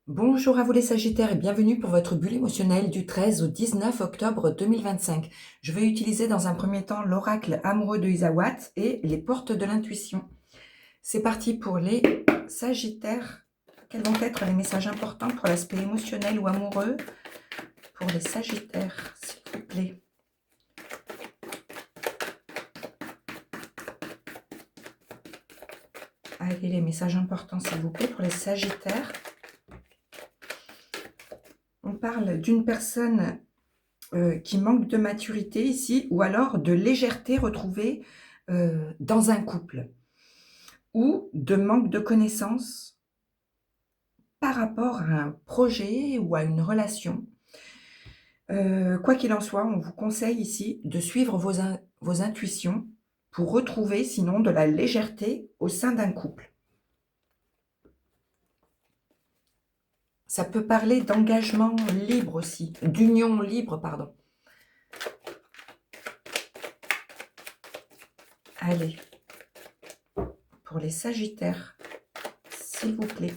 Bonjour à vous les Sagittaires et bienvenue pour votre bulle émotionnelle du 13 au 19 octobre 2025. Je vais utiliser dans un premier temps l'oracle amoureux de Isawat et les portes de l'intuition. C'est parti pour les Sagittaires. Quels vont être les messages importants pour l'aspect émotionnel ou amoureux pour les Sagittaires, s'il vous plaît? Allez, les messages importants, s'il vous plaît, pour les Sagittaires. On parle d'une personne qui manque de maturité ici, ou alors de légèreté retrouvée dans un couple, ou de manque de connaissances par rapport à un projet ou à une relation. Quoi qu'il en soit, on vous conseille ici de suivre vos intuitions pour retrouver sinon de la légèreté au sein d'un couple. Ça peut parler d'engagement libre aussi, d'union libre, pardon. Allez, pour les Sagittaires, s'il vous plaît.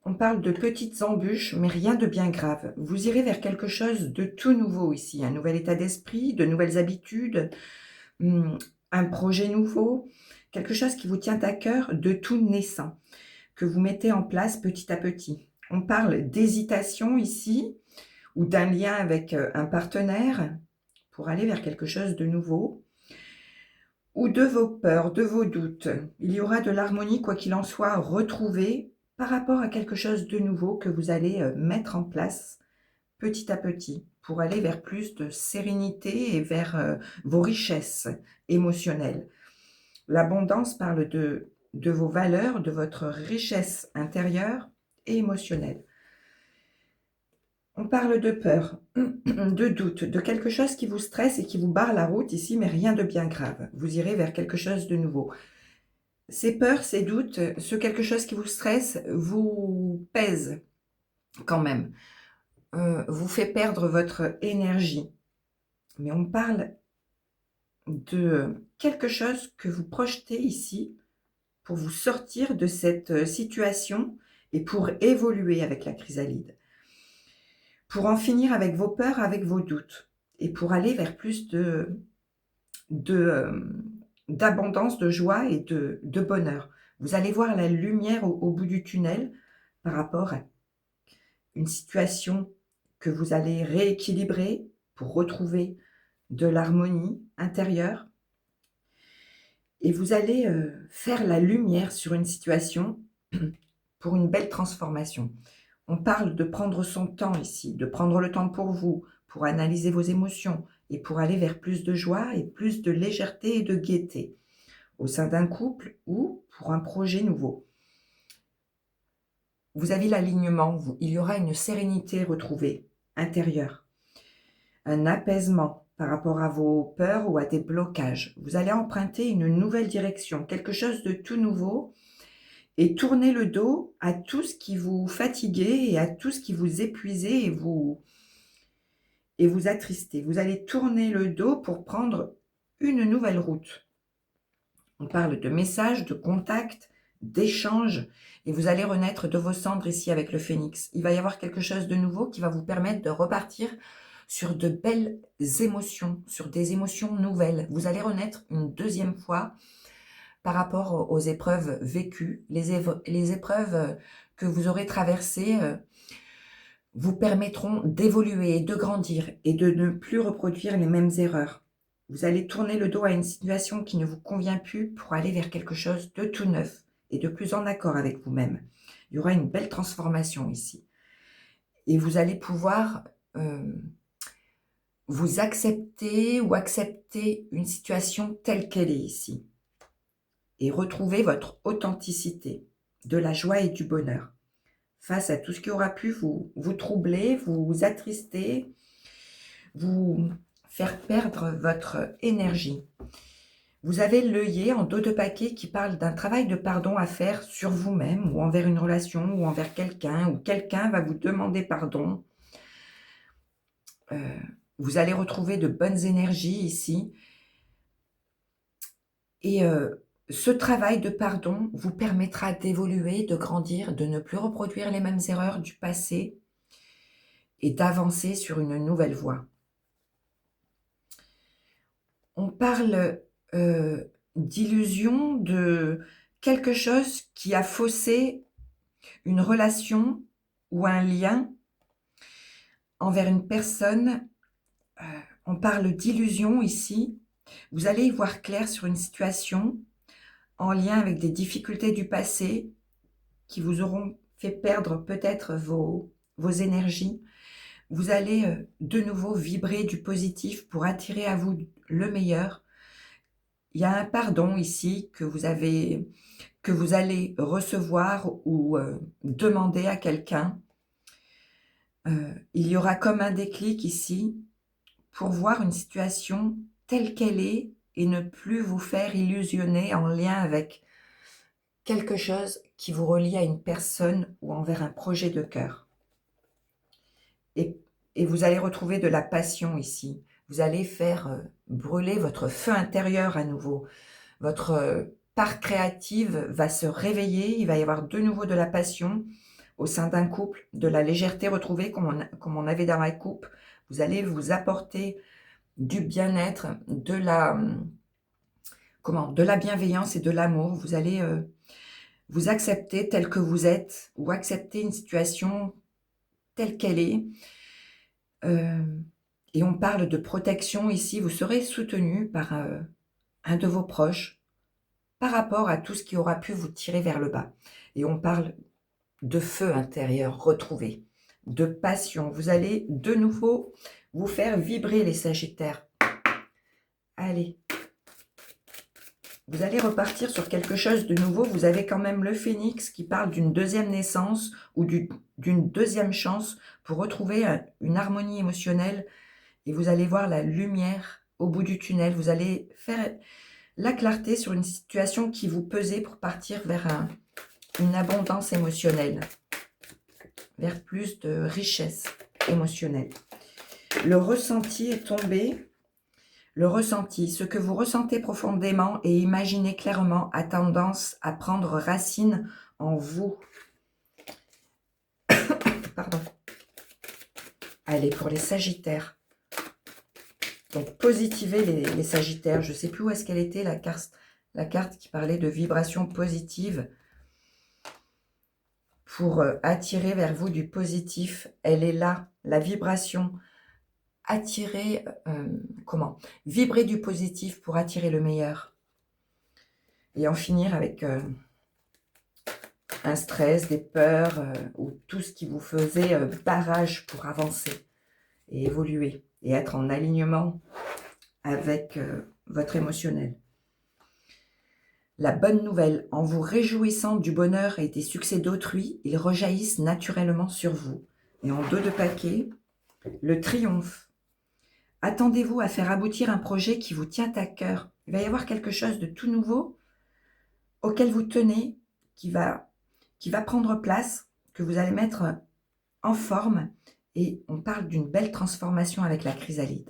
On parle de petites embûches, mais rien de bien grave. Vous irez vers quelque chose de tout nouveau ici, un nouvel état d'esprit, de nouvelles habitudes, un projet nouveau, quelque chose qui vous tient à cœur de tout naissant, que vous mettez en place petit à petit. On parle d'hésitation ici, ou d'un lien avec un partenaire pour aller vers quelque chose de nouveau, ou de vos peurs, de vos doutes. Il y aura de l'harmonie, quoi qu'il en soit, retrouvée par rapport à quelque chose de nouveau que vous allez mettre en place petit à petit pour aller vers plus de sérénité et vers vos richesses émotionnelles. L'abondance parle de vos valeurs, de votre richesse intérieure et émotionnelle. On parle de peur, de doute, de quelque chose qui vous stresse et qui vous barre la route ici, mais rien de bien grave. Vous irez vers quelque chose de nouveau. Ces peurs, ces doutes, ce quelque chose qui vous stresse, vous pèse quand même, vous fait perdre votre énergie. Mais on parle de quelque chose que vous projetez ici pour vous sortir de cette situation et pour évoluer avec la chrysalide. Pour en finir avec vos peurs, avec vos doutes et pour aller vers plus d'abondance, de joie et de bonheur. Vous allez voir la lumière au bout du tunnel par rapport à une situation que vous allez rééquilibrer pour retrouver de l'harmonie intérieure. Et vous allez faire la lumière sur une situation pour une belle transformation. On parle de prendre son temps ici, de prendre le temps pour vous, pour analyser vos émotions et pour aller vers plus de joie et plus de légèreté et de gaieté au sein d'un couple ou pour un projet nouveau. Vous avez l'alignement, il y aura une sérénité retrouvée intérieure, un apaisement par rapport à vos peurs ou à des blocages. Vous allez emprunter une nouvelle direction, quelque chose de tout nouveau et tourner le dos à tout ce qui vous fatiguait et à tout ce qui vous épuisait et vous attrister. Vous allez tourner le dos pour prendre une nouvelle route. On parle de messages, de contacts, d'échanges, et vous allez renaître de vos cendres ici avec le phénix. Il va y avoir quelque chose de nouveau qui va vous permettre de repartir sur de belles émotions, sur des émotions nouvelles. Vous allez renaître une deuxième fois par rapport aux épreuves vécues, les épreuves que vous aurez traversées vous permettront d'évoluer, de grandir et de ne plus reproduire les mêmes erreurs. Vous allez tourner le dos à une situation qui ne vous convient plus pour aller vers quelque chose de tout neuf et de plus en accord avec vous-même. Il y aura une belle transformation ici. Et vous allez pouvoir vous accepter ou accepter une situation telle qu'elle est ici. Et retrouver votre authenticité, de la joie et du bonheur face à tout ce qui aura pu vous troubler, vous attrister, vous faire perdre votre énergie. Vous avez l'œillet en dos de paquet qui parle d'un travail de pardon à faire sur vous-même ou envers une relation ou envers quelqu'un, ou quelqu'un va vous demander pardon. Vous allez retrouver de bonnes énergies ici. Et ce travail de pardon vous permettra d'évoluer, de grandir, de ne plus reproduire les mêmes erreurs du passé et d'avancer sur une nouvelle voie. On parle d'illusion, de quelque chose qui a faussé une relation ou un lien envers une personne. On parle d'illusion ici. Vous allez y voir clair sur une situation en lien avec des difficultés du passé qui vous auront fait perdre peut-être vos énergies. Vous allez de nouveau vibrer du positif pour attirer à vous le meilleur. Il y a un pardon ici que vous allez recevoir ou demander à quelqu'un. Il y aura comme un déclic ici pour voir une situation telle qu'elle est et ne plus vous faire illusionner en lien avec quelque chose qui vous relie à une personne ou envers un projet de cœur. Et vous allez retrouver de la passion ici. Vous allez faire brûler votre feu intérieur à nouveau. Votre part créative va se réveiller. Il va y avoir de nouveau de la passion au sein d'un couple, de la légèreté retrouvée comme on avait dans la coupe. Vous allez vous apporter du bien-être, de la bienveillance et de l'amour. Vous allez vous accepter tel que vous êtes ou accepter une situation telle qu'elle est. Et on parle de protection ici. Vous serez soutenu par un de vos proches par rapport à tout ce qui aura pu vous tirer vers le bas. Et on parle de feu intérieur retrouvé, de passion. Vous allez de nouveau vous faire vibrer les Sagittaires. Allez. Vous allez repartir sur quelque chose de nouveau. Vous avez quand même le Phénix qui parle d'une deuxième naissance ou d'une deuxième chance pour retrouver une harmonie émotionnelle. Et vous allez voir la lumière au bout du tunnel. Vous allez faire la clarté sur une situation qui vous pesait pour partir vers une abondance émotionnelle, vers plus de richesse émotionnelle. Le ressenti est tombé. Le ressenti, ce que vous ressentez profondément et imaginez clairement a tendance à prendre racine en vous. Pardon. Allez, pour les Sagittaires. Donc, positivez les Sagittaires. Je ne sais plus où est-ce qu'elle était, la carte qui parlait de vibration positive. Pour attirer vers vous du positif, elle est là, la vibration. Attirer, vibrer du positif pour attirer le meilleur. Et en finir avec un stress, des peurs, ou tout ce qui vous faisait barrage pour avancer et évoluer. Et être en alignement avec votre émotionnel. La bonne nouvelle, en vous réjouissant du bonheur et des succès d'autrui, ils rejaillissent naturellement sur vous. Et en dos de paquet, le triomphe. Attendez-vous à faire aboutir un projet qui vous tient à cœur. Il va y avoir quelque chose de tout nouveau auquel vous tenez, qui va prendre place, que vous allez mettre en forme. Et on parle d'une belle transformation avec la chrysalide.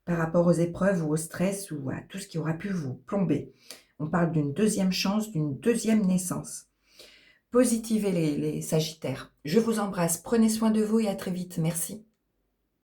Par rapport aux épreuves ou au stress ou à tout ce qui aura pu vous plomber. On parle d'une deuxième chance, d'une deuxième naissance. Positivez les Sagittaires. Je vous embrasse. Prenez soin de vous et à très vite. Merci.